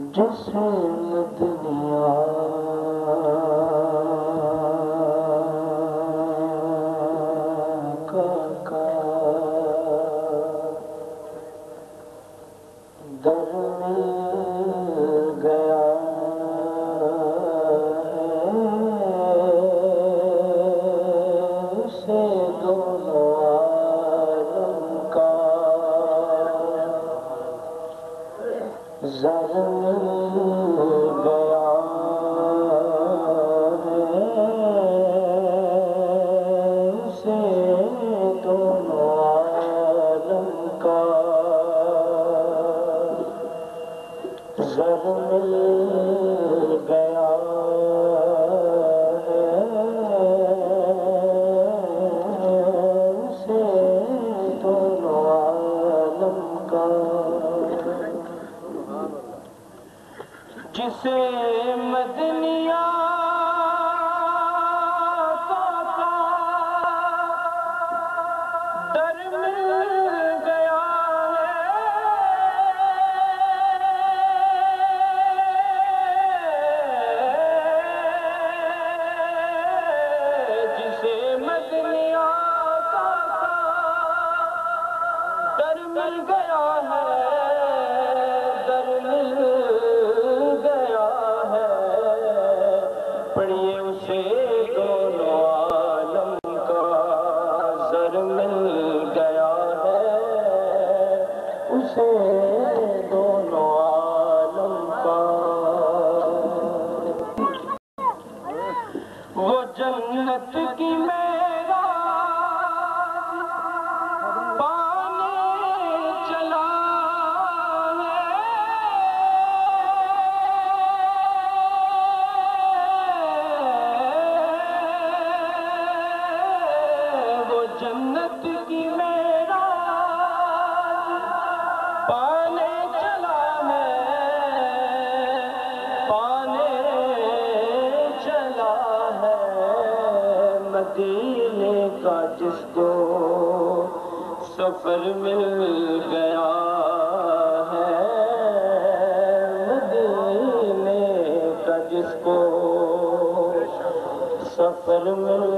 جسے مدنیا کا در مل گیا اسے دونوں عالم کا زر مل گیا اسے دونوں عالم کا زر مل گیا اسے دونوں عالم کا جسے مدنیا کا در مل گیا ہے جسے مدنیا کا در مل گیا ہے در مل پڑھیے اسے دونوں عالم کا زر مل گیا ہے اسے دونوں عالم کا وہ جنت کی میرا پانے چلا جنت کی میرا پانے چلا ہے پانے چلا ہے مدینے کا جس کو سفر مل گیا ہے مدینے کا جس کو سفر مل